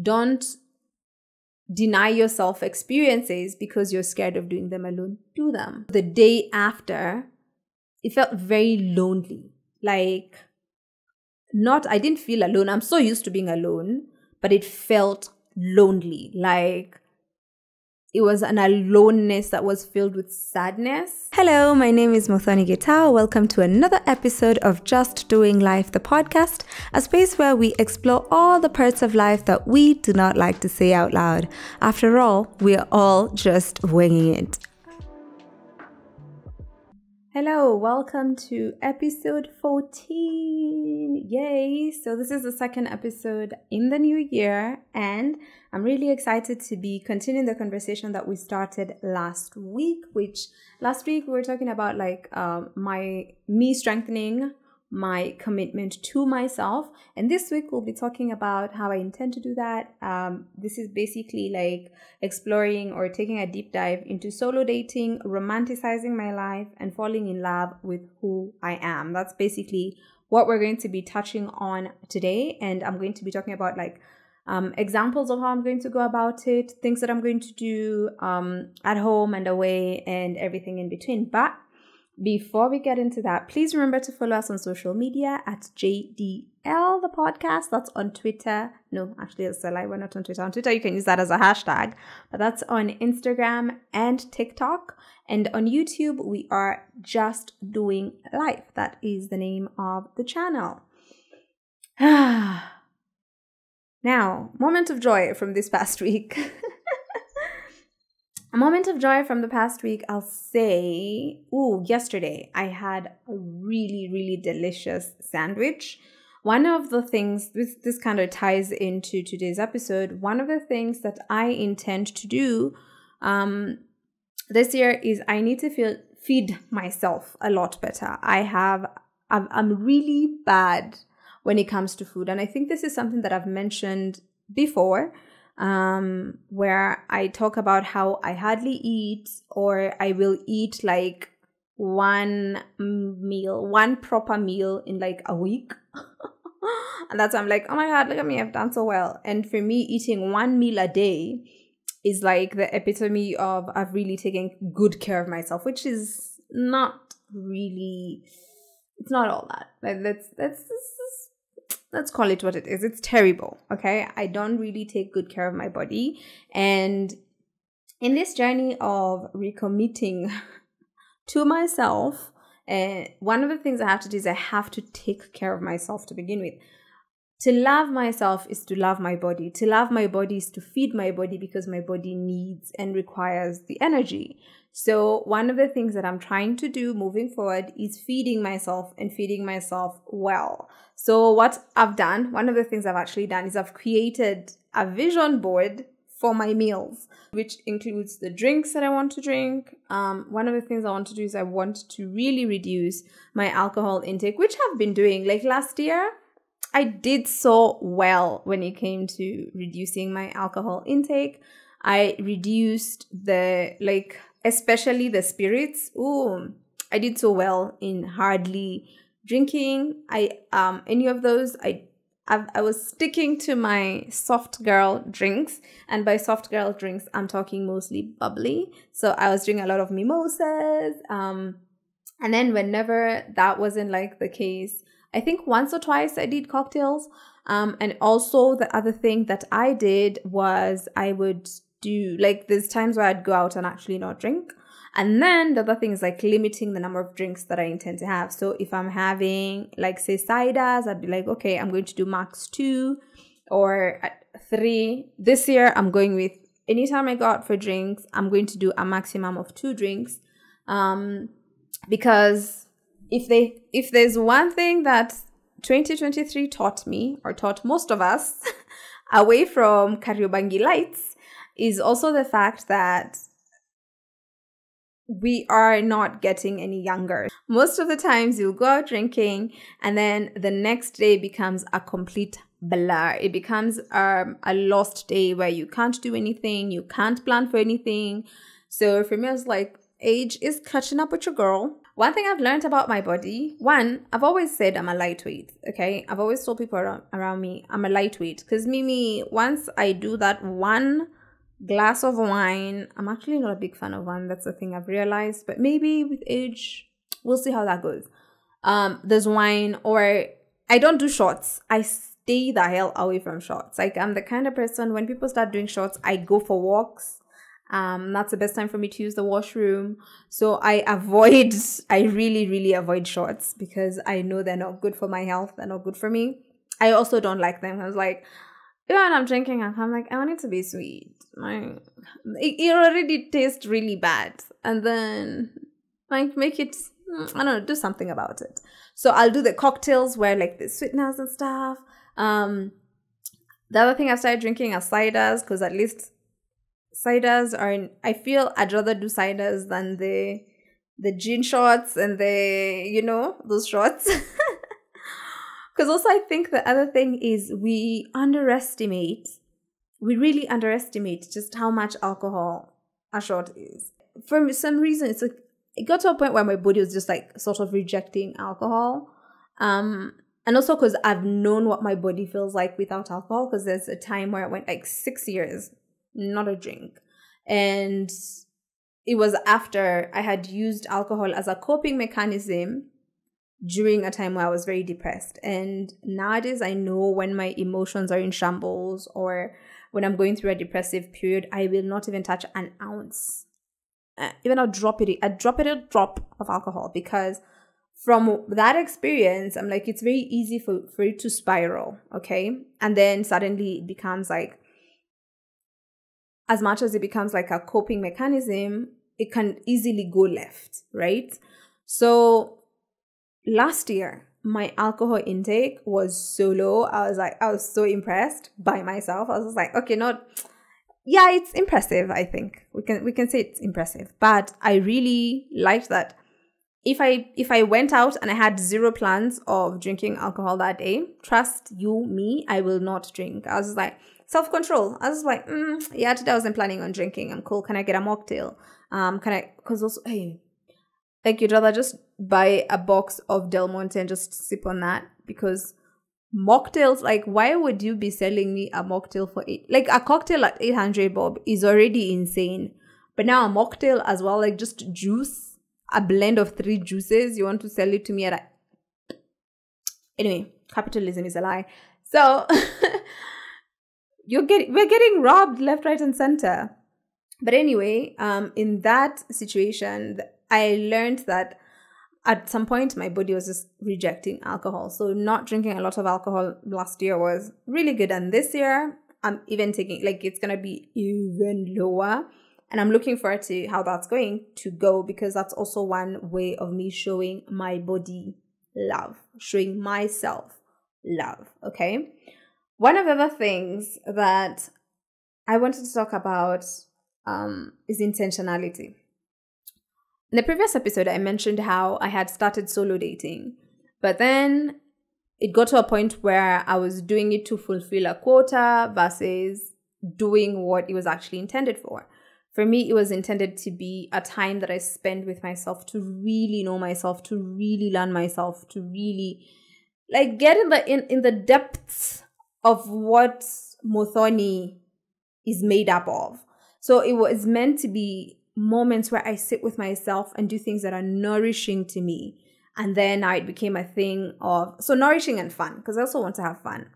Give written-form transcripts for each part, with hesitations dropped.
Don't deny yourself experiences because you're scared of doing them alone. Do them. The day after, it felt very lonely. Like, I didn't feel alone. I'm so used to being alone, but it felt lonely. Like, it was an aloneness that was filled with sadness. Hello, my name is Muthoni. Welcome to another episode of Just Doing Life, the podcast, a space where we explore all the parts of life that we do not like to say out loud. After all, we are all just winging it. Hello, welcome to episode 14. Yay! So this is the second episode in the new year, and I'm really excited to be continuing the conversation that we started last week, which last week we were talking about me strengthening my commitment to myself, and this week we'll be talking about how I intend to do that. This is basically like exploring or taking a deep dive into solo dating, romanticizing my life, and falling in love with who I am. That's basically what we're going to be touching on today, and I'm going to be talking about examples of how I'm going to go about it, things that I'm going to do at home and away, and everything in between. But before we get into that, please remember to follow us on social media at JDL the podcast. That's on Twitter. No, actually, that's a lie. We're not on Twitter. On Twitter, you can use that as a hashtag, but that's on Instagram and TikTok. And on YouTube, we are Just Doing Life. That is the name of the channel. Now, moment of joy from this past week. A moment of joy from the past week, I'll say, yesterday I had a really, really delicious sandwich. One of the things, this kind of ties into today's episode, one of the things that I intend to do this year is I need to feed myself a lot better. I'm really bad when it comes to food. And I think this is something that I've mentioned before, where I talk about how I hardly eat, or I will eat like one proper meal in like a week. And that's why I'm like, oh my God, look at me, I've done so well. And for me, eating one meal a day is like the epitome of I've really taken good care of myself, which is not really, it's not all that. Like let's call it what it is. It's terrible, okay? I don't really take good care of my body. And in this journey of recommitting to myself, one of the things I have to do is I have to take care of myself to begin with. To love myself is to love my body. To love my body is to feed my body, because my body needs and requires the energy. So one of the things that I'm trying to do moving forward is feeding myself, and feeding myself well. So what I've done, one of the things I've actually done is I've created a vision board for my meals, which includes the drinks that I want to drink. One of the things I want to do is I want to really reduce my alcohol intake, which I've been doing. Like last year, I did so well when it came to reducing my alcohol intake. I reduced especially the spirits. I did so well in hardly drinking any of those. I was sticking to my soft girl drinks, and by soft girl drinks I'm talking mostly bubbly. So I was drinking a lot of mimosas, and then whenever that wasn't like the case, I think once or twice I did cocktails. And also the other thing that I did was I would do, there's times where I'd go out and actually not drink. And then the other thing is limiting the number of drinks that I intend to have. So if I'm having say ciders, I'd be like, okay, I'm going to do max 2 or 3. This year I'm going with, anytime I go out for drinks, I'm going to do a maximum of 2 drinks. Because if there's one thing that 2023 taught me, or taught most of us, away from Kariobangi lights, is also the fact that we are not getting any younger. Most of the times you'll go out drinking, and then the next day becomes a complete blur. It becomes a lost day where you can't do anything, you can't plan for anything. So for me, I was like, age is catching up with your girl. One thing I've learned about my body, one, I've always said I'm a lightweight, okay? I've always told people around me I'm a lightweight because once I do that one glass of wine, I'm actually not a big fan of wine. That's the thing I've realized, but maybe with age, we'll see how that goes. There's wine, or I don't do shots. I stay the hell away from shots. Like, I'm the kind of person, when people start doing shots, I go for walks. That's the best time for me to use the washroom. So I really, really avoid shots because I know they're not good for my health. They're not good for me. I also don't like them. I was like, even when I'm drinking, I'm like, I want it to be sweet. It already tastes really bad. And then, like, make it, I don't know, do something about it. So I'll do the cocktails where, like, the sweetness and stuff. The other thing I've started drinking are ciders, because at least ciders are, I feel I'd rather do ciders than the gin shots and those shots. Because also I think the other thing is we really underestimate just how much alcohol a shot is. For some reason, it's like, it got to a point where my body was just like sort of rejecting alcohol. And also because I've known what my body feels like without alcohol, because there's a time where I went like 6 years, not a drink. And it was after I had used alcohol as a coping mechanism during a time where I was very depressed. And nowadays I know when my emotions are in shambles or when I'm going through a depressive period, I will not even touch an ounce. Even a drop of alcohol, because from that experience, I'm like, it's very easy for it to spiral, okay? And then suddenly it becomes like, as much as it becomes like a coping mechanism, it can easily go left, right? So last year, my alcohol intake was so low. I was so impressed by myself. I was like, okay, yeah, it's impressive. I think we can say it's impressive, but I really liked that. If I went out and I had zero plans of drinking alcohol that day, trust you me, I will not drink. I was like, self-control. I was like, yeah, today I wasn't planning on drinking. I'm cool. Can I get a mocktail? Because also, hey, like, you'd rather just buy a box of Del Monte and just sip on that, because mocktails, like, why would you be selling me a mocktail for like a cocktail at 800 bob is already insane, but now a mocktail as well, like just juice, a blend of 3 juices, you want to sell it to me at anyway, capitalism is a lie. So we're getting robbed left, right, and center. But anyway, in that situation, I learned that at some point my body was just rejecting alcohol. So not drinking a lot of alcohol last year was really good. And this year, I'm even taking, like, it's going to be even lower. And I'm looking forward to how that's going to go, because that's also one way of me showing my body love, showing myself love, okay? One of the other things that I wanted to talk about is intentionality. In the previous episode, I mentioned how I had started solo dating, but then it got to a point where I was doing it to fulfill a quota versus doing what it was actually intended for. For me, it was intended to be a time that I spend with myself to really know myself, to really learn myself, to really like get in the depths of what Muthoni is made up of. So it was meant to be moments where I sit with myself and do things that are nourishing to me. And then now it became a thing of, so nourishing and fun, because I also want to have fun.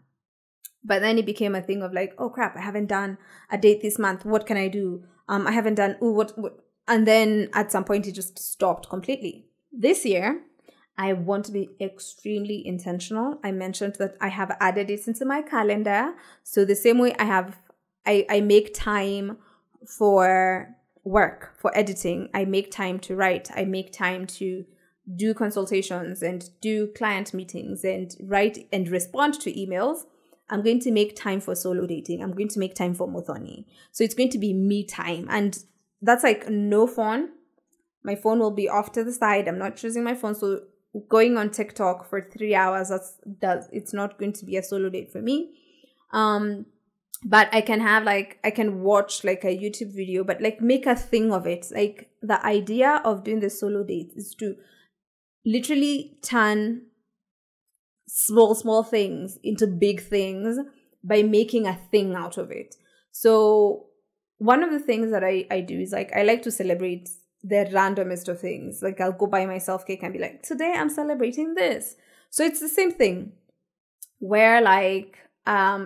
But then it became a thing of like, oh crap, I haven't done a date this month. What can I do? I haven't done, what? And then at some point it just stopped completely. This year, I want to be extremely intentional. I mentioned that I have added it into my calendar. So the same way I make time for work, for editing, I make time to write, I make time to do consultations and do client meetings and write and respond to emails. I'm going to make time for solo dating. I'm going to make time for Muthoni. So it's going to be me time. And that's like no phone. My phone will be off to the side. I'm not choosing my phone. So going on TikTok for 3 hours, it's not going to be a solo date for me. But I can watch like a YouTube video, but like make a thing of it. Like the idea of doing the solo date is to literally turn small things into big things by making a thing out of it. So one of the things that I do is like, I like to celebrate the randomest of things. Like I'll go buy myself cake and be like, today I'm celebrating this. So it's the same thing where like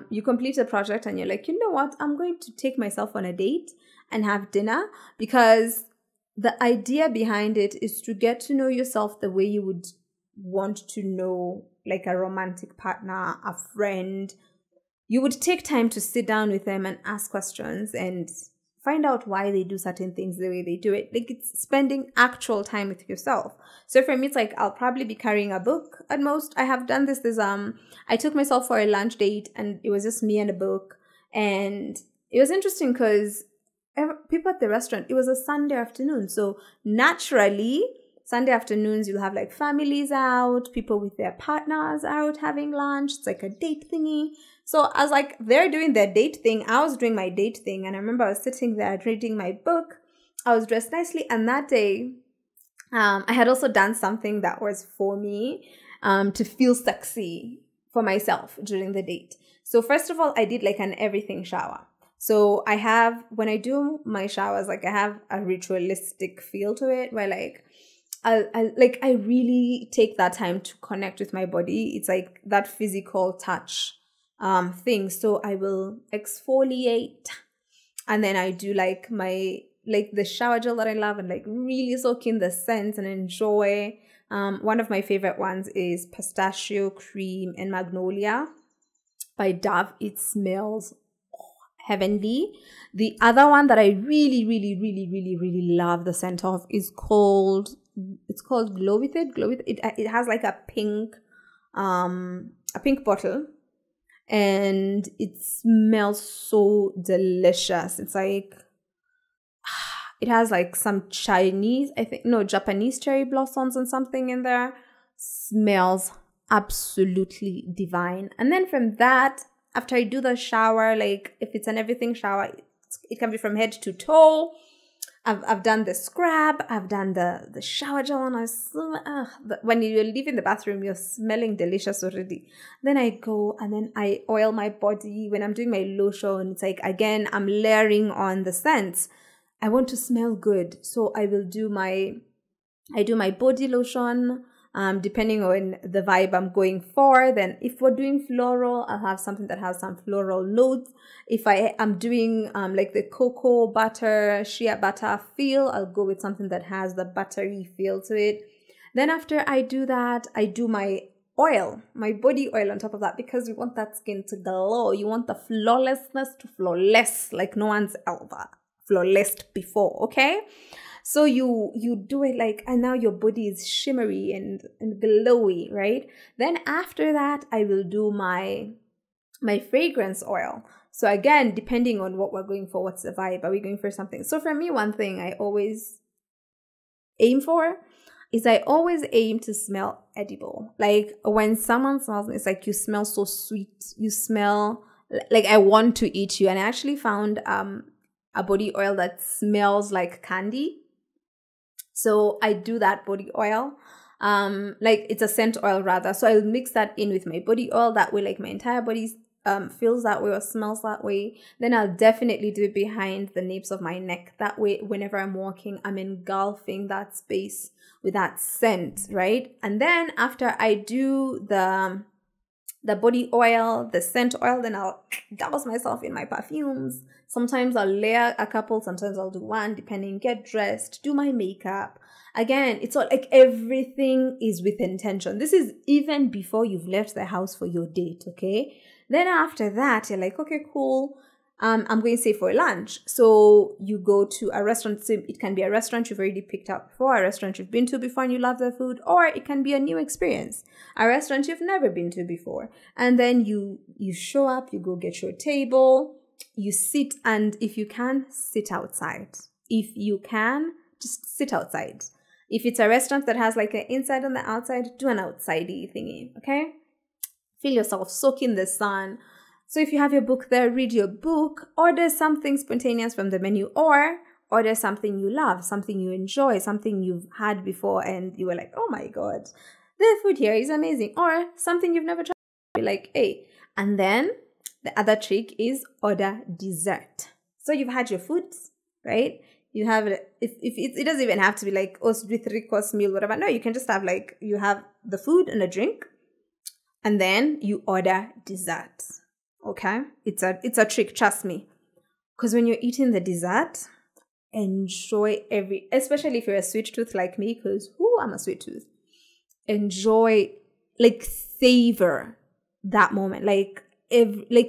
you complete a project and you're like, you know what, I'm going to take myself on a date and have dinner, because the idea behind it is to get to know yourself the way you would want to know like a romantic partner, a friend. You would take time to sit down with them and ask questions and find out why they do certain things the way they do it. Like it's spending actual time with yourself. So for me, it's like I'll probably be carrying a book at most. I have done this. I took myself for a lunch date and it was just me and a book. And it was interesting because people at the restaurant, it was a Sunday afternoon. So naturally, Sunday afternoons, you'll have like families out, people with their partners out having lunch. It's like a date thingy. So I was like, they're doing their date thing. I was doing my date thing. And I remember I was sitting there reading my book. I was dressed nicely. And that day, I had also done something that was for me to feel sexy for myself during the date. So first of all, I did like an everything shower. So I have, when I do my showers, like I have a ritualistic feel to it where like, I really take that time to connect with my body. It's like that physical touch thing. So I will exfoliate and then I do like the shower gel that I love and like really soak in the scents and enjoy. One of my favorite ones is Pistachio Cream and Magnolia by Dove. It smells heavenly. The other one that I really love the scent of is called Glow With It. It has like a pink bottle and it smells so delicious. It's like it has like some Japanese cherry blossoms and something in there. Smells absolutely divine. And then from that, after I do the shower, like if it's an everything shower, it can be from head to toe. I've done the scrub, I've done the shower gel, and when you're leaving the bathroom, you're smelling delicious already. Then I go and then I oil my body. When I'm doing my lotion, it's like, again, I'm layering on the scents. I want to smell good. So I do my body lotion, depending on the vibe I'm going for. Then if we're doing floral, I'll have something that has some floral notes. If I am doing like the cocoa butter, shea butter feel, I'll go with something that has the buttery feel to it. Then after I do that, I do my oil, my body oil on top of that, because we want that skin to glow. You want the flawlessness to flawless like no one's ever flawlessed before, okay? So you do it like, and now your body is shimmery and glowy, right? Then after that, I will do my fragrance oil. So again, depending on what we're going for, what's the vibe? Are we going for something? So for me, one thing I always aim for is I always aim to smell edible. Like when someone smells me, it's like, you smell so sweet. You smell like I want to eat you. And I actually found a body oil that smells like candy. So I do that body oil. Like it's a scent oil rather. So I'll mix that in with my body oil. That way, like my entire body feels that way or smells that way. Then I'll definitely do it behind the nape of my neck. That way, whenever I'm walking, I'm engulfing that space with that scent, right? And then after I do the body oil, the scent oil, then I'll douse myself in my perfumes. Sometimes I'll layer a couple, sometimes I'll do one, depending, get dressed, do my makeup. Again, it's all like everything is with intention. This is even before you've left the house for your date, okay? Then after that, you're like, okay, cool. I'm going to say for lunch. So you go to a restaurant. So it can be a restaurant you've already picked out before, a restaurant you've been to before and you love the food, or it can be a new experience, a restaurant you've never been to before. And then you show up, you go get your table, you sit, and if you can, sit outside. If you can, just sit outside. If it's a restaurant that has like an inside and the outside, do an outsidey thingy, okay? Feel yourself, soak in the sun. So if you have your book there, read your book, order something spontaneous from the menu, or order something you love, something you enjoy, something you've had before and you were like, oh my God, the food here is amazing. Or something you've never tried. Be like, hey. And then the other trick is order dessert. So you've had your foods, right? You have, if it doesn't even have to be like, oh, 3-course meal, whatever. No, you can just have like, you have the food and a drink, and then you order dessert. Okay? It's a trick, trust me. Because when you're eating the dessert, enjoy especially if you're a sweet tooth like me, because I'm a sweet tooth. Enjoy, like, savor that moment. Like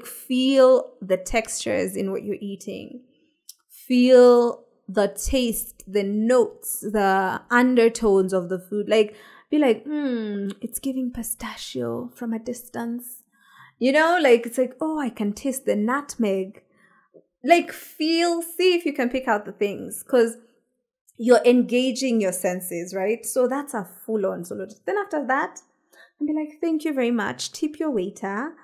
feel the textures in what you're eating. Feel the taste, the notes, the undertones of the food. Like, be like, it's giving pistachio from a distance. You know, like, it's like, oh, I can taste the nutmeg. Like, see if you can pick out the things, because you're engaging your senses, right? So that's a full-on solo. Then after that, and be like, thank you very much. Tip your waiter.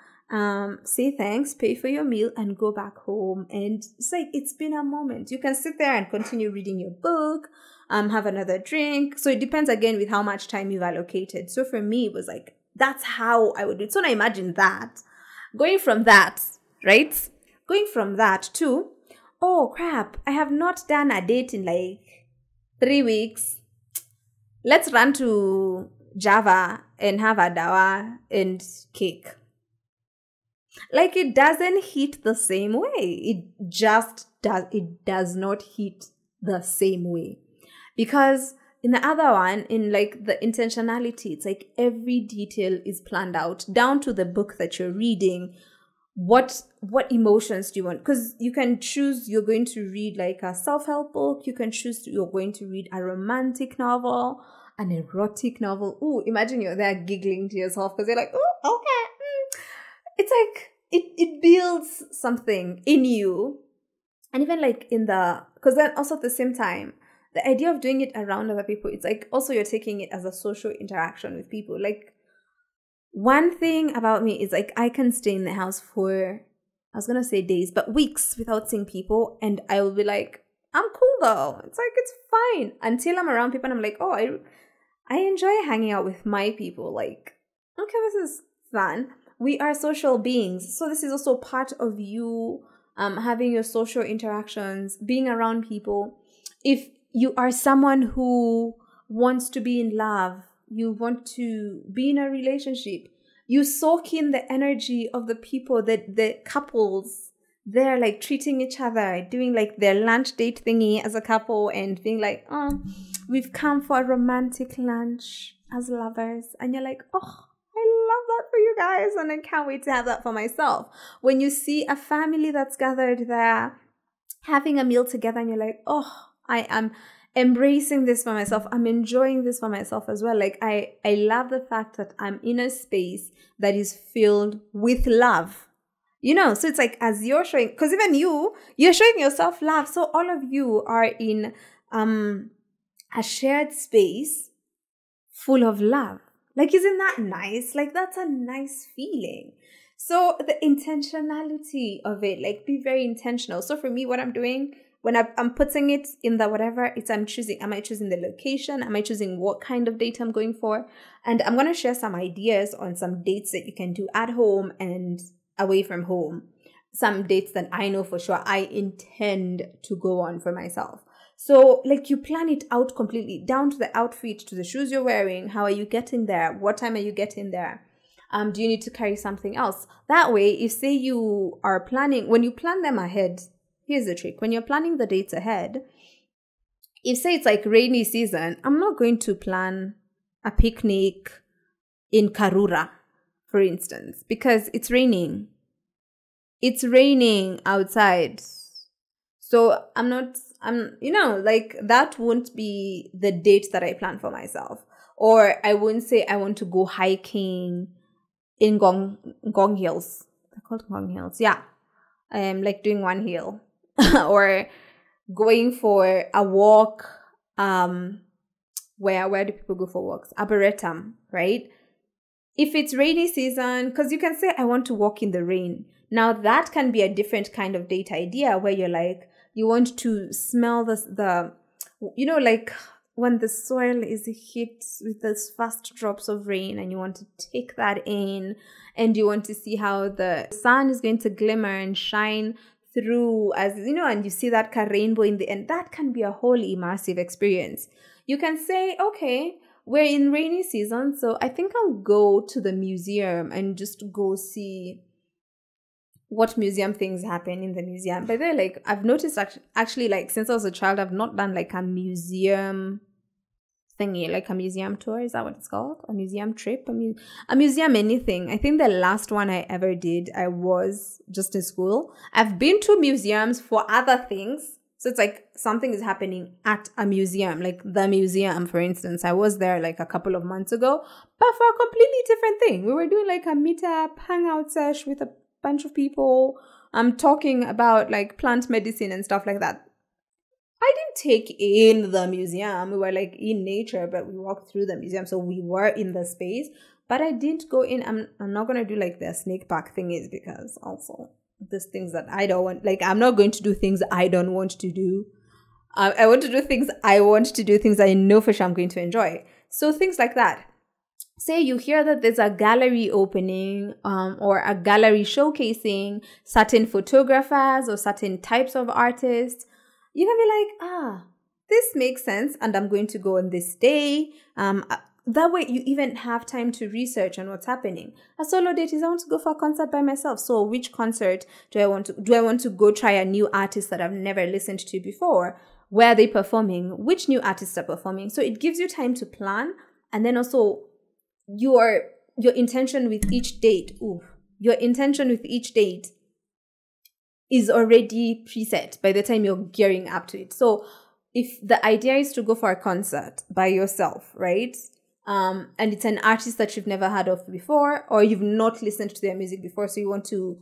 Say thanks, pay for your meal, and go back home. And it's like, it's been a moment. You can sit there and continue reading your book, have another drink. So it depends again with how much time you've allocated. So for me, it was like, that's how I would do it. So now imagine that. Going from that, right? Going from that to, oh crap, I have not done a date in like 3 weeks. Let's run to Java and have a dawa and cake. Like, it doesn't hit the same way. It does not hit the same way. Because in the other one, in like the intentionality, it's like every detail is planned out down to the book that you're reading. What emotions do you want? Because you can choose, you're going to read like a self-help book. You can choose you're going to read a romantic novel, an erotic novel. Ooh, imagine you're there giggling to yourself because you're like, oh, okay. It's like, it builds something in you. And even like because then also at the same time, the idea of doing it around other people, it's like also you're taking it as a social interaction with people. Like, one thing about me is like, I can stay in the house for, I was going to say days, but weeks without seeing people. And I will be like, I'm cool though. It's like, it's fine until I'm around people and I'm like, oh, I enjoy hanging out with my people. Like, okay, this is fun. We are social beings. So this is also part of you having your social interactions, being around people. If you are someone who wants to be in love, you want to be in a relationship, you soak in the energy of the people, the couples, they're like treating each other, doing like their lunch date thingy as a couple and being like, oh, we've come for a romantic lunch as lovers. And you're like, oh, I love that for you guys. And I can't wait to have that for myself. When you see a family that's gathered there, having a meal together and you're like, oh, I am embracing this for myself. I'm enjoying this for myself as well. Like, I love the fact that I'm in a space that is filled with love. You know, so it's like, as you're showing, because even you're showing yourself love. So all of you are in a shared space full of love. Like, isn't that nice? Like, that's a nice feeling. So the intentionality of it, like, be very intentional. So for me, what I'm doing, when I'm putting it in the whatever, I'm choosing, am I choosing the location? Am I choosing what kind of date I'm going for? And I'm going to share some ideas on some dates that you can do at home and away from home. Some dates that I know for sure I intend to go on for myself. So like, you plan it out completely down to the outfit, to the shoes you're wearing. How are you getting there? What time are you getting there? Do you need to carry something else? That way, if say you are planning, when you plan them ahead, here's the trick. When you're planning the dates ahead, if say it's like rainy season, I'm not going to plan a picnic in Karura, for instance, because it's raining. It's raining outside. So like, that won't be the date that I plan for myself. Or I wouldn't say I want to go hiking in Gong Hills. They're called Gong Hills. Yeah. Like doing one hill. Or going for a walk. Where do people go for walks? Arboretum, right? If it's rainy season, because you can say, I want to walk in the rain. Now that can be a different kind of date idea where you're like, You want to smell the like when the soil is hit with those first drops of rain, and you want to take that in, and you want to see how the sun is going to glimmer and shine through, as and you see that rainbow in the end. That can be a whole immersive experience. You can say, okay, we're in rainy season, so I think I'll go to the museum and just go see what museum things happen in the museum. But then, like, I've noticed actually, like, since I was a child, I've not done like a museum thingy, like a museum tour. Is that what it's called? A museum trip? A museum anything. I think the last one I ever did, I was just in school. I've been to museums for other things. So it's like something is happening at a museum, like the museum, for instance. I was there like a couple of months ago, but for a completely different thing. We were doing like a meetup, hangout sesh with a bunch of people. I'm talking about like plant medicine and stuff like that. I didn't take in the museum. We were like in nature, but we walked through the museum. So we were in the space, but I didn't go in. I'm not going to do like the snake park thing is, because also there's things that I don't want. Like, I'm not going to do things I don't want to do. I want to do things I want to do, things I know for sure I'm going to enjoy. So things like that. Say you hear that there's a gallery opening or a gallery showcasing certain photographers or certain types of artists. You can be like, this makes sense, and I'm going to go on this day. That way you even have time to research on what's happening. A solo date is I want to go for a concert by myself. So which concert do I want to go try a new artist that I've never listened to before? Where are they performing? Which new artists are performing? So it gives you time to plan, and then also your intention with each date. Your intention with each date is already preset by the time you're gearing up to it. So if the idea is to go for a concert by yourself, right? And it's an artist that you've never heard of before, or you've not listened to their music before, so you want to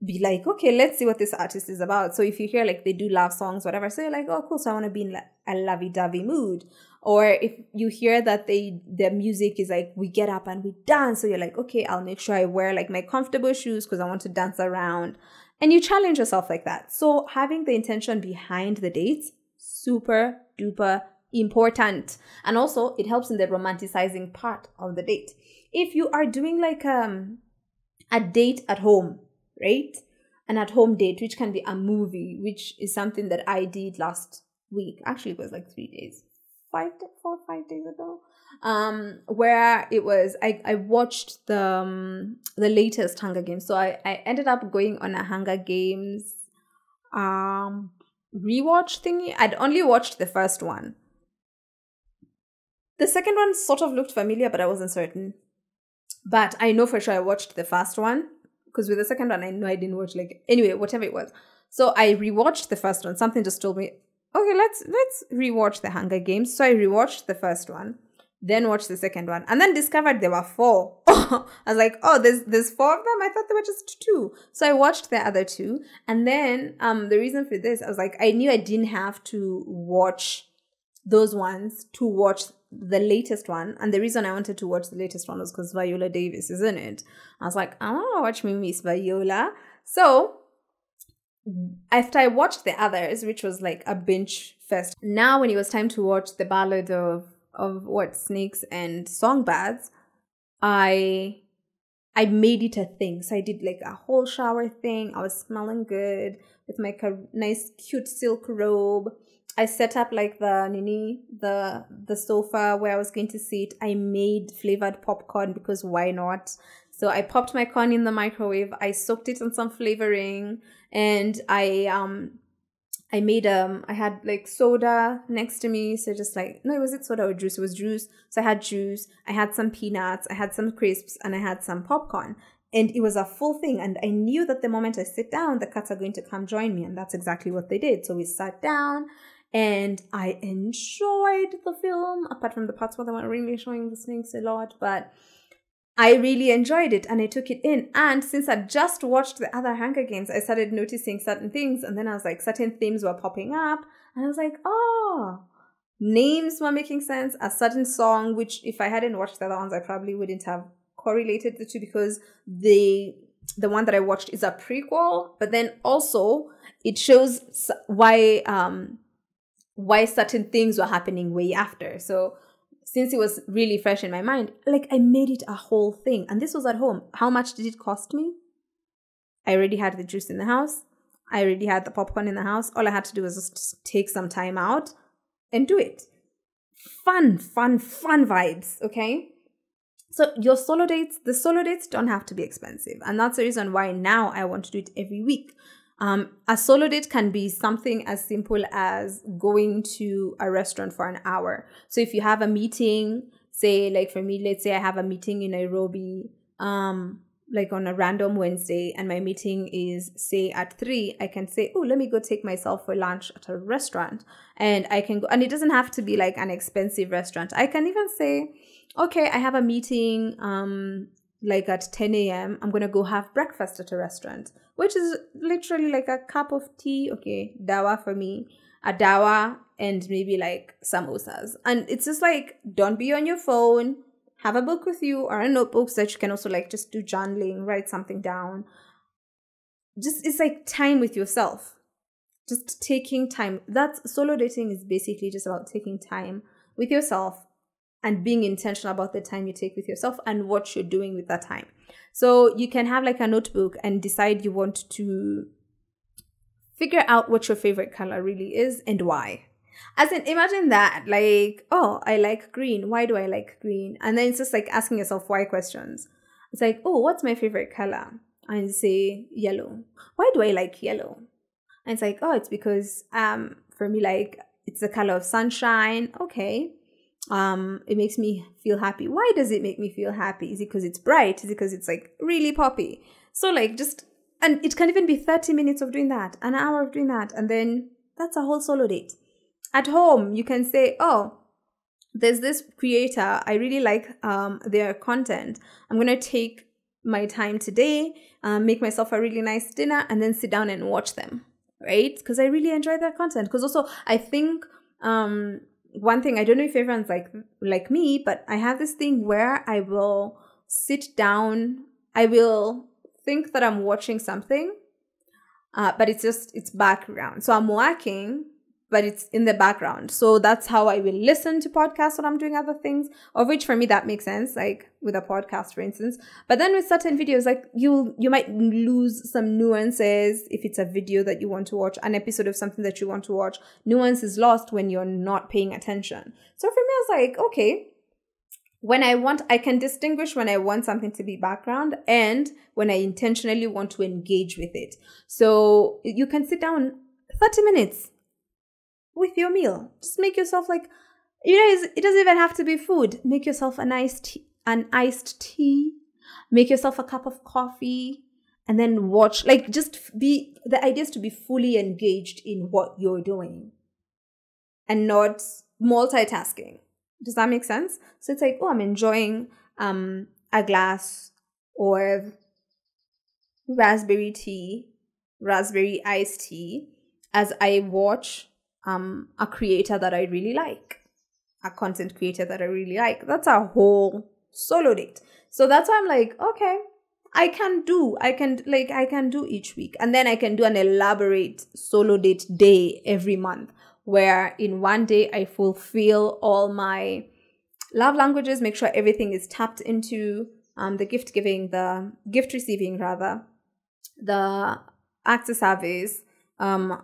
be like, okay, let's see what this artist is about. So if you hear like they do love songs, whatever, so you're like, oh, cool, so I want to be in a lovey-dovey mood. Or if you hear that their music is like, we get up and we dance, so you're like, okay, I'll make sure I wear like my comfortable shoes because I want to dance around. And you challenge yourself like that. So having the intention behind the dates, super duper important. And also it helps in the romanticizing part of the date. If you are doing like a date at home, right? An at-home date, which can be a movie, which is something that I did last week. Actually, it was like 4 or 5 days ago. Where it was, I watched the latest Hunger Games. So I ended up going on a Hunger Games rewatch thingy. I'd only watched the first one. The second one sort of looked familiar, but I wasn't certain. But I know for sure I watched the first one, because with the second one, I know I didn't watch, like, anyway, whatever it was. So I rewatched the first one. Something just told me, okay, let's rewatch the Hunger Games. So I rewatched the first one, then watched the second one, and then discovered there were 4. I was like, oh, there's 4 of them? I thought there were just 2. So I watched the other 2. And then the reason for this, I was like, I knew I didn't have to watch those ones to watch the latest one. And the reason I wanted to watch the latest one was because Viola Davis is in it. I was like, I want to watch me Miss Viola. So after I watched the others, which was like a binge fest, now when it was time to watch the Ballad of Snakes and Songbirds, I made it a thing. So I did like a whole shower thing. I was smelling good with my nice cute silk robe. I set up like the sofa where I was going to sit. I made flavored popcorn because why not? So I popped my corn in the microwave. I soaked it in some flavoring, and I had like soda next to me. So just like, no, was it soda or juice? It was juice. So I had juice. I had some peanuts. I had some crisps, and I had some popcorn. And it was a full thing. And I knew that the moment I sit down, the cats are going to come join me. And that's exactly what they did. So we sat down. And I enjoyed the film, apart from the parts where they weren't really showing the snakes a lot, but I really enjoyed it and I took it in. And since I just watched the other Hunger Games, I started noticing certain things, and then I was like, certain themes were popping up, and I was like, oh, names were making sense. A certain song, which if I hadn't watched the other ones, I probably wouldn't have correlated the two, because the one that I watched is a prequel, but then also it shows why certain things were happening way after. So since it was really fresh in my mind, like I made it a whole thing. And this was at home. How much did it cost me? I already had the juice in the house. I already had the popcorn in the house. All I had to do was just take some time out and do it. Fun vibes, okay? So your solo dates, the solo dates don't have to be expensive. And that's the reason why now I want to do it every week. A solo date can be something as simple as going to a restaurant for an hour. So if you have a meeting, say like for me, let's say I have a meeting in Nairobi, like on a random Wednesday, and my meeting is say at 3, I can say, oh, let me go take myself for lunch at a restaurant. And I can go, and it doesn't have to be like an expensive restaurant. I can even say, okay, I have a meeting, like at 10 a.m. I'm going to go have breakfast at a restaurant, which is literally like a cup of tea. Okay, dawa for me, a dawa and maybe like samosas. And it's just like, don't be on your phone. Have a book with you or a notebook so that you can also like just do journaling, write something down. Just, it's like time with yourself. Just taking time. That's solo dating is basically just about taking time with yourself and being intentional about the time you take with yourself and what you're doing with that time. So you can have like a notebook and decide you want to figure out what your favorite color really is and why. As in, imagine that, like, oh, I like green. Why do I like green? And then it's just like asking yourself why questions. It's like, oh, what's my favorite color? And you say yellow. Why do I like yellow? And it's like, oh, it's because for me, like, it's the color of sunshine. Okay. It makes me feel happy. Why does it make me feel happy? Is it because it's bright? Is it because it's like really poppy? So like just, and it can even be 30 minutes of doing that, an hour of doing that. And then that's a whole solo date. At home, you can say, oh, there's this creator. I really like their content. I'm going to take my time today, make myself a really nice dinner, and then sit down and watch them, right? Because I really enjoy their content. Because also, I think one thing, I don't know if everyone's like me, but I have this thing where I will sit down, I will think that I'm watching something, but it's background. So I'm working, but it's in the background. So that's how I will listen to podcasts when I'm doing other things, of which for me that makes sense, like with a podcast, for instance. But then with certain videos, like you might lose some nuances if it's a video that you want to watch, an episode of something that you want to watch. Nuance is lost when you're not paying attention. So for me, I was like, okay, I can distinguish when I want something to be background and when I intentionally want to engage with it. So you can sit down 30 minutes with your meal. Just make yourself like, it doesn't even have to be food. Make yourself an iced tea. Make yourself a cup of coffee and then watch. Like the idea is to be fully engaged in what you're doing and not multitasking. Does that make sense? So it's like, oh, I'm enjoying a glass or raspberry iced tea as I watch a creator that I really like, a content creator that I really like. That's a whole solo date. So that's why I'm like, okay, I can do each week. And then I can do an elaborate solo date day every month, where in one day I fulfill all my love languages, make sure everything is tapped into the gift giving, the gift receiving rather, the acts of service,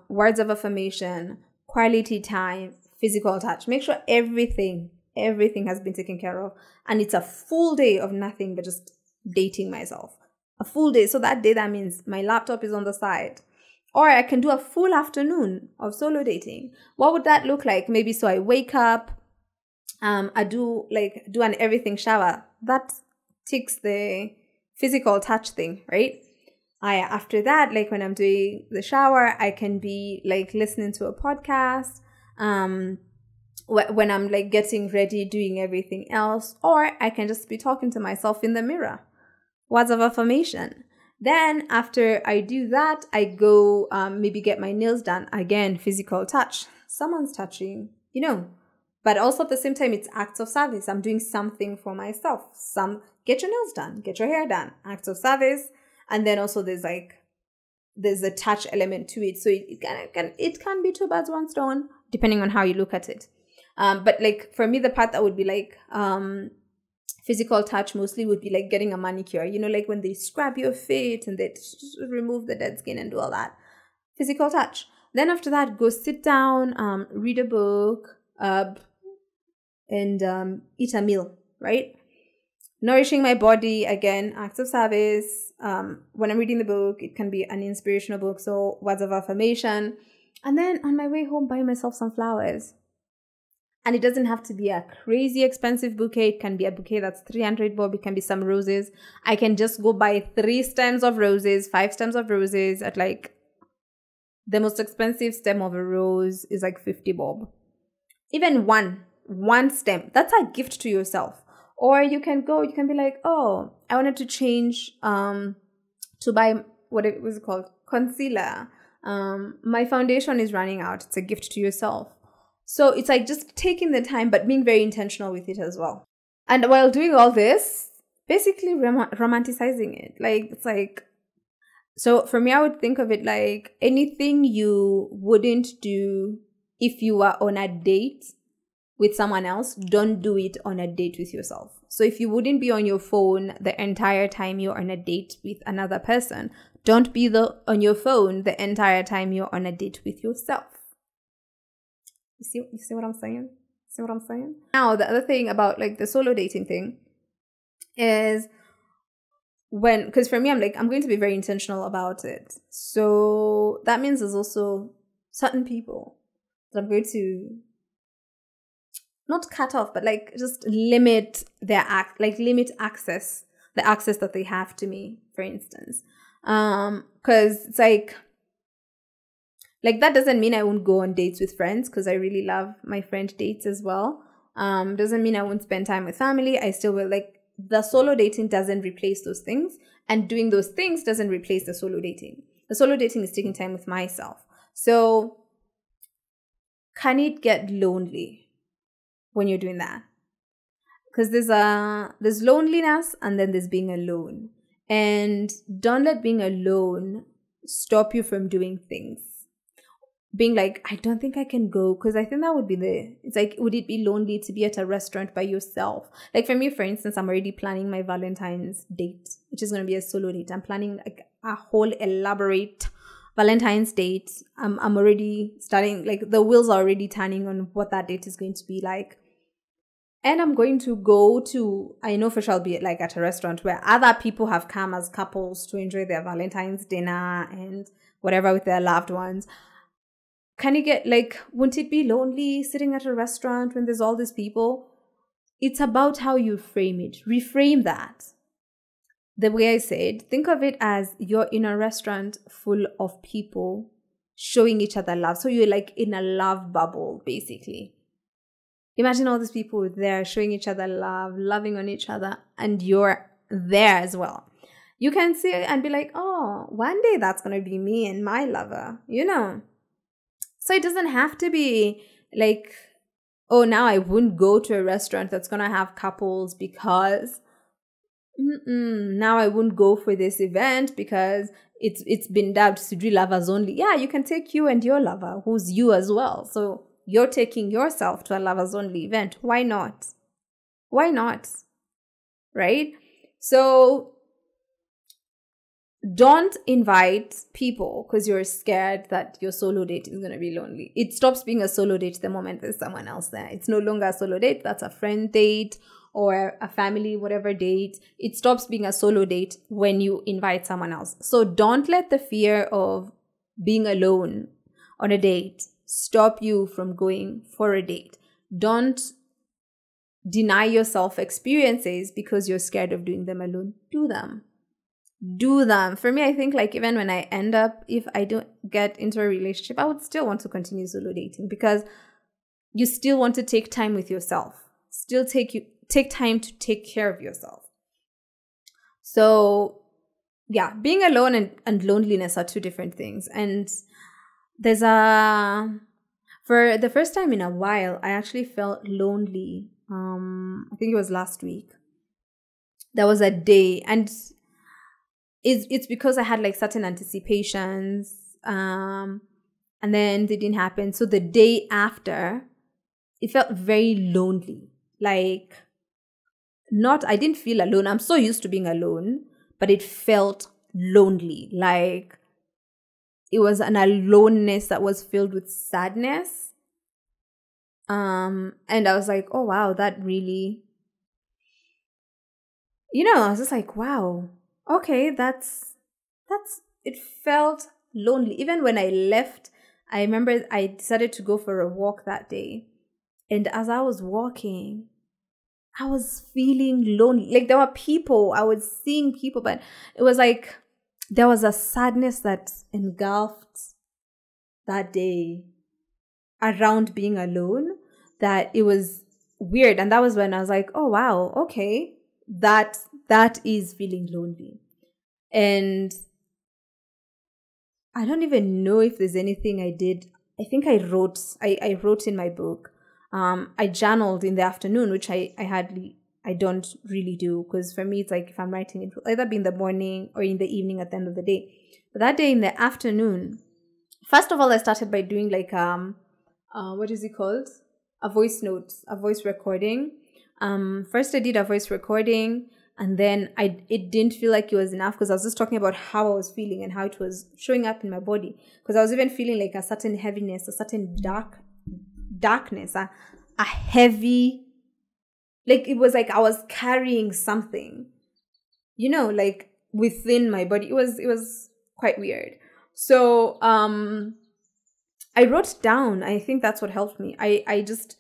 words of affirmation, quality time, physical touch. Make sure everything has been taken care of. And it's a full day of nothing but just dating myself. A full day. So that day, that means my laptop is on the side. Or I can do a full afternoon of solo dating. What would that look like? Maybe so I wake up, I do an everything shower. That ticks the physical touch thing, right? After that, like when I'm doing the shower, I can be like listening to a podcast. When I'm like getting ready, doing everything else, or I can just be talking to myself in the mirror. Words of affirmation. Then after I do that, I go maybe get my nails done. Again, physical touch. Someone's touching, But also at the same time, it's acts of service. I'm doing something for myself. Get your nails done, get your hair done. Acts of service. And then also there's like there's a touch element to it. So it can be two birds, one stone, depending on how you look at it. But like for me, the part that would be like physical touch mostly would be like getting a manicure. You know, like when they scrub your feet and they remove the dead skin and do all that. Physical touch. Then after that, go sit down, read a book, and eat a meal, right? Nourishing my body, again, acts of service. When I'm reading the book, it can be an inspirational book, so words of affirmation. And then on my way home, buy myself some flowers. And it doesn't have to be a crazy expensive bouquet. It can be a bouquet that's 300 bob. It can be some roses. I can just go buy 3 stems of roses, 5 stems of roses at like, the most expensive stem of a rose is like 50 bob. Even one stem, that's a gift to yourself. Or you can be like, oh, I wanted to change to buy, what it was called, concealer. My foundation is running out. It's a gift to yourself. So it's like just taking the time, but being very intentional with it as well. And while doing all this, basically romanticizing it. Like, it's like, so for me, I would think of it like anything you wouldn't do if you were on a date with someone else, don't do it on a date with yourself. So if you wouldn't be on your phone the entire time you're on a date with another person, don't be on your phone the entire time you're on a date with yourself. You see what I'm saying? See what I'm saying? Now, the other thing about like the solo dating thing is because for me, I'm going to be very intentional about it. So that means there's also certain people that I'm going to not cut off, but like just limit limit access, the access that they have to me, for instance. Because it's like that doesn't mean I won't go on dates with friends, because I really love my friend dates as well. Doesn't mean I won't spend time with family. I still will. Like, the solo dating doesn't replace those things, and doing those things doesn't replace the solo dating. The solo dating is taking time with myself. So can it get lonely when you're doing that? Because there's loneliness, and then there's being alone. And don't let being alone stop you from doing things. Being like, I don't think I can go, because I think that would be it's like, would it be lonely to be at a restaurant by yourself? Like for me, for instance, I'm already planning my Valentine's date, which is going to be a solo date. I'm planning like a whole elaborate Valentine's date. I'm already starting, like the wheels are already turning on what that date is going to be like. And I'm going to go to, I know for sure I'll be like at a restaurant where other people have come as couples to enjoy their Valentine's dinner and whatever with their loved ones. Can you get, like, wouldn't it be lonely sitting at a restaurant when there's all these people? It's about how you frame it. Reframe that. The way I said, think of it as you're in a restaurant full of people showing each other love. So you're like in a love bubble, basically. Imagine all these people there showing each other love, loving on each other, and you're there as well. You can see it and be like, oh, one day that's going to be me and my lover, you know. So it doesn't have to be like, oh, now I wouldn't go to a restaurant that's going to have couples because now I wouldn't go for this event because it's been dubbed to do lovers only. Yeah, you can take you and your lover, who's you as well. So you're taking yourself to a lovers only event. Why not? Why not? Right? So don't invite people because you're scared that your solo date is going to be lonely. It stops being a solo date the moment there's someone else there. It's no longer a solo date. That's a friend date or a family, whatever date. It stops being a solo date when you invite someone else. So don't let the fear of being alone on a date stop you from going for a date. Don't deny yourself experiences because you're scared of doing them alone. Do them. Do them. For me, I think like even when I end up, if I don't get into a relationship, I would still want to continue solo dating because you still want to take time with yourself. Still take time to take care of yourself. So yeah, being alone and loneliness are two different things. And there's for the first time in a while, I actually felt lonely. I think it was last week. There was a day, and it's because I had like certain anticipations, and then they didn't happen. So the day after, it felt very lonely. Like, I didn't feel alone. I'm so used to being alone, but it felt lonely. Like, it was an aloneness that was filled with sadness. And I was like, oh wow, that really, I was just like, wow, okay, it felt lonely. Even when I left, I remember I decided to go for a walk that day. And as I was walking, I was feeling lonely. Like, there were people, I was seeing people, but it was like there was a sadness that engulfed that day around being alone, that it was weird. And that was when I was like, oh wow, okay, that is feeling lonely. And I don't even know if there's anything I did. I think I wrote in my book. I journaled in the afternoon, which I don't really do, because for me it's like, if I'm writing, it will either be in the morning or in the evening at the end of the day. But that day in the afternoon, first of all, I started by doing like what is it called? A voice recording. First I did a voice recording, and then it didn't feel like it was enough, because I was just talking about how I was feeling and how it was showing up in my body, because I was even feeling like a certain heaviness, a certain darkness, a heavy, like it was like I was carrying something, like within my body. It was quite weird. So I wrote down. I think that's what helped me. I just,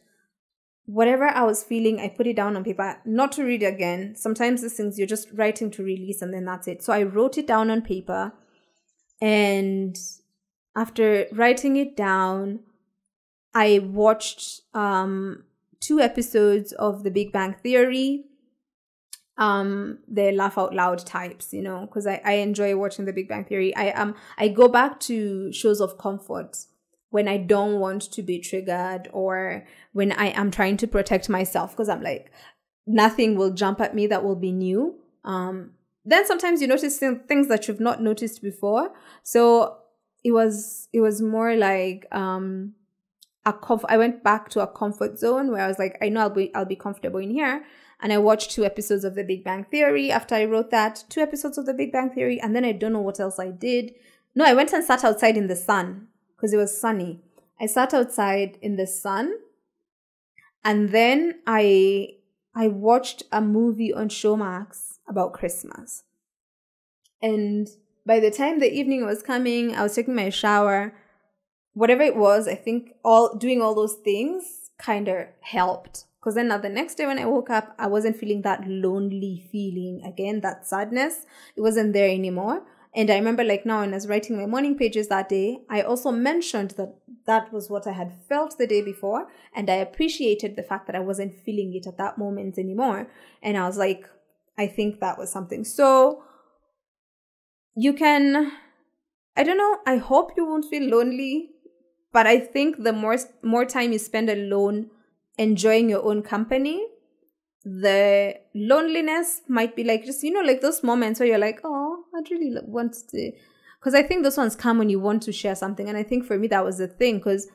whatever I was feeling, I put it down on paper, not to read again. Sometimes these things you're just writing to release, and then that's it. So I wrote it down on paper, and after writing it down, I watched 2 episodes of The Big Bang Theory. The laugh out loud types, because I enjoy watching The Big Bang Theory. I go back to shows of comfort when I don't want to be triggered, or when I am trying to protect myself, because I'm like, nothing will jump at me that will be new. Then sometimes you notice things that you've not noticed before. So it was more like I went back to a comfort zone where I was like, I know I'll be comfortable in here. And I watched 2 episodes of The Big Bang Theory. After I wrote that, 2 episodes of The Big Bang Theory, and then I don't know what else I did. No, I went and sat outside in the sun, because it was sunny. I sat outside in the sun, and then I watched a movie on Showmax about Christmas. And by the time the evening was coming, I was taking my shower. Whatever it was, I think doing all those things kind of helped. Because then now the next day when I woke up, I wasn't feeling that lonely feeling again, that sadness. It wasn't there anymore. And I remember, like, now when I was writing my morning pages that day, I also mentioned that was what I had felt the day before. And I appreciated the fact that I wasn't feeling it at that moment anymore. And I was like, I think that was something. So you can, I don't know, I hope you won't feel lonely. But I think the more time you spend alone, enjoying your own company, the loneliness might be like, just, like those moments where you're like, oh, I'd really want to, because I think those ones come when you want to share something. And I think for me that was the thing, because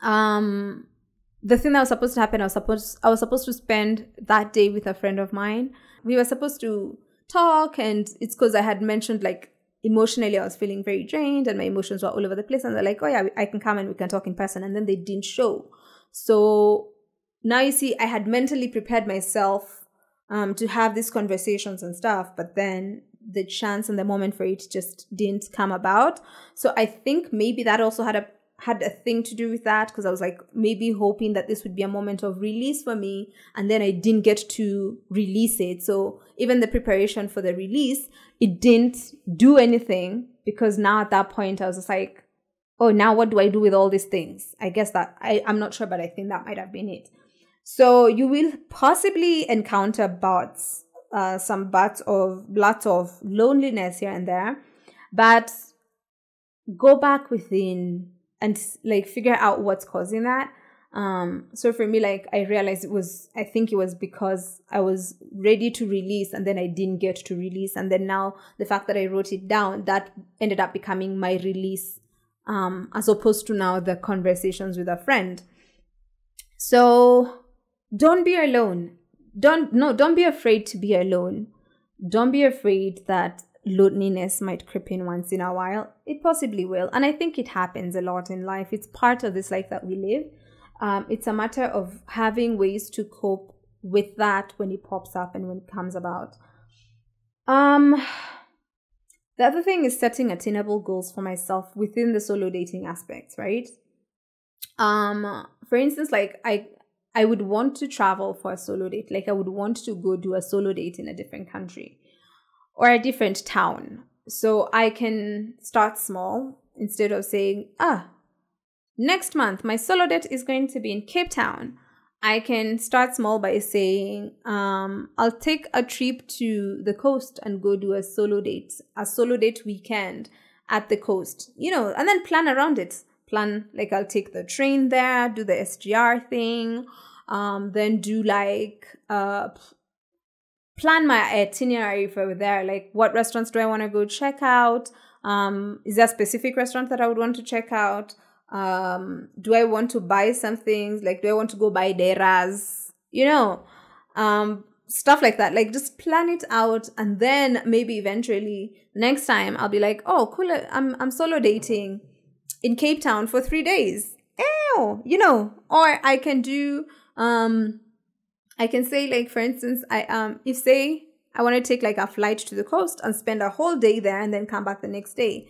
the thing that was supposed to happen, I was supposed to spend that day with a friend of mine. We were supposed to talk, and it's because I had mentioned, like, emotionally I was feeling very drained and my emotions were all over the place, and they're like, oh yeah, I can come and we can talk in person, and then they didn't show. So now you see, I had mentally prepared myself to have these conversations and stuff, but then the chance and the moment for it just didn't come about. So I think maybe that also had a thing to do with that, because I was like maybe hoping that this would be a moment of release for me, and then I didn't get to release it. So even the preparation for the release, it didn't do anything, because now at that point I was just like, oh, now what do I do with all these things? I guess that I'm not sure, but I think that might have been it. So you will possibly encounter some bouts of loneliness here and there, but go back within and like figure out what's causing that. So for me, like, I realized I think it was because I was ready to release and then I didn't get to release. And then now the fact that I wrote it down, that ended up becoming my release, as opposed to now the conversations with a friend. So don't be alone. Don't be afraid to be alone. Don't be afraid that loneliness might creep in once in a while. It possibly will. And I think it happens a lot in life. It's part of this life that we live. It's a matter of having ways to cope with that when it pops up and when it comes about. The other thing is setting attainable goals for myself within the solo dating aspects, right? For instance, like I would want to travel for a solo date. Like I would want to go do a solo date in a different country or a different town. So I can start small instead of saying, next month, my solo date is going to be in Cape Town. I can start small by saying, I'll take a trip to the coast and go do a solo date weekend at the coast, and then plan around it. Plan, like, I'll take the train there, do the SGR thing, then do plan my itinerary for there. Like, what restaurants do I want to go check out? Is there a specific restaurant that I would want to check out? Do I want to buy some things? Like, do I want to go buy deras? Stuff like that. Like, just plan it out, and then maybe eventually next time I'll be like, oh, cool, I'm solo dating in Cape Town for 3 days. Or I can do, I can say, like, for instance, if say I want to take like a flight to the coast and spend a whole day there and then come back the next day.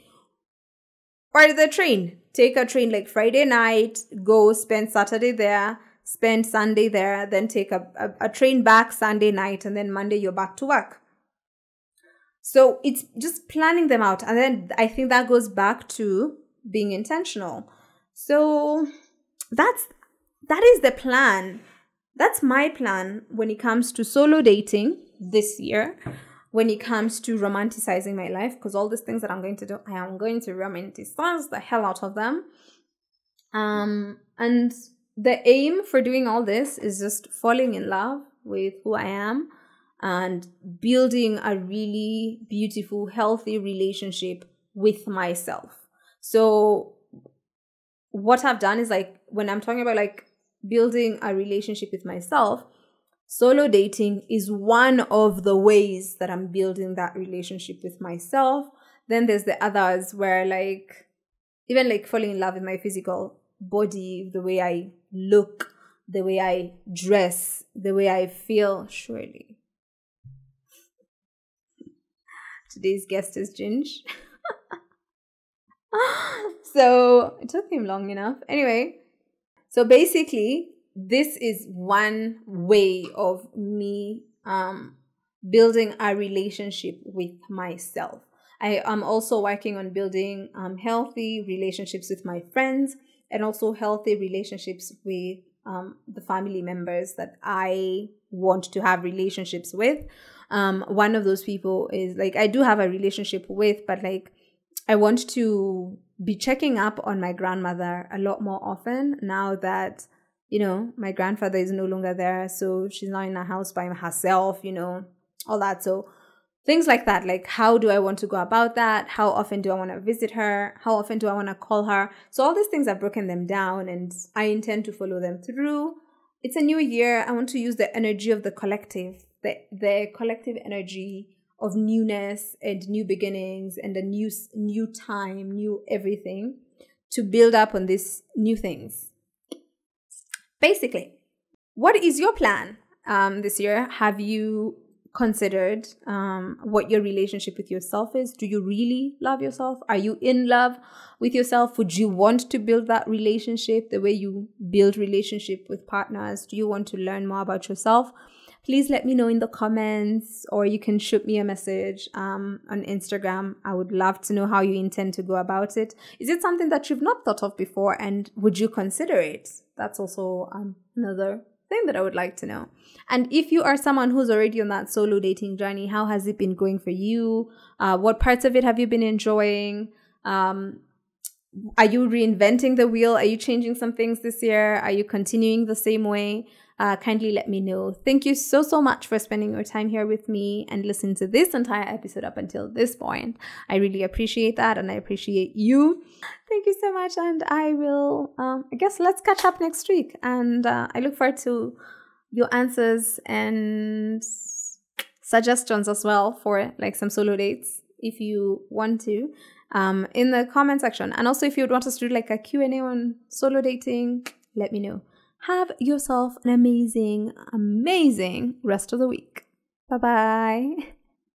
Or the train. Take a train like Friday night, go spend Saturday there, spend Sunday there, then take a train back Sunday night, and then Monday you're back to work. So it's just planning them out. And then I think that goes back to being intentional. So that is the plan. That's my plan when it comes to solo dating this year, when it comes to romanticizing my life, because all these things that I'm going to do, I am going to romanticize the hell out of them. And the aim for doing all this is just falling in love with who I am and building a really beautiful, healthy relationship with myself. So what I've done is, like, when I'm talking about like building a relationship with myself, solo dating is one of the ways that I'm building that relationship with myself. Then there's the others where, like, even like falling in love with my physical body, the way I look, the way I dress, the way I feel. Surely today's guest is Ginge. So it took him long enough. Anyway, so basically, this is one way of me building a relationship with myself. I am also working on building healthy relationships with my friends, and also healthy relationships with the family members that I want to have relationships with. One of those people is, like, I do have a relationship with, but like, I want to be checking up on my grandmother a lot more often now that, my grandfather is no longer there. So she's not in a house by herself, all that. So things like that, like, how do I want to go about that? How often do I want to visit her? How often do I want to call her? So all these things, I've broken them down and I intend to follow them through. It's a new year. I want to use the energy of the collective, the collective energy of newness and new beginnings and a new time, new everything, to build up on these new things. Basically, what is your plan this year? Have you considered what your relationship with yourself is? Do you really love yourself? Are you in love with yourself? Would you want to build that relationship the way you build relationship with partners? Do you want to learn more about yourself? Please let me know in the comments, or you can shoot me a message on Instagram. I would love to know how you intend to go about it. Is it something that you've not thought of before, and would you consider it? That's also another thing that I would like to know. And if you are someone who's already on that solo dating journey, how has it been going for you? What parts of it have you been enjoying? Are you reinventing the wheel? Are you changing some things this year? Are you continuing the same way? Kindly let me know. Thank you so, so much for spending your time here with me and listening to this entire episode up until this point. I really appreciate that, and I appreciate you. Thank you so much, and I will, I guess let's catch up next week. And I look forward to your answers and suggestions as well for like some solo dates if you want to, in the comment section. And also if you would want us to do like a Q&A on solo dating, let me know. Have yourself an amazing, amazing rest of the week. Bye-bye.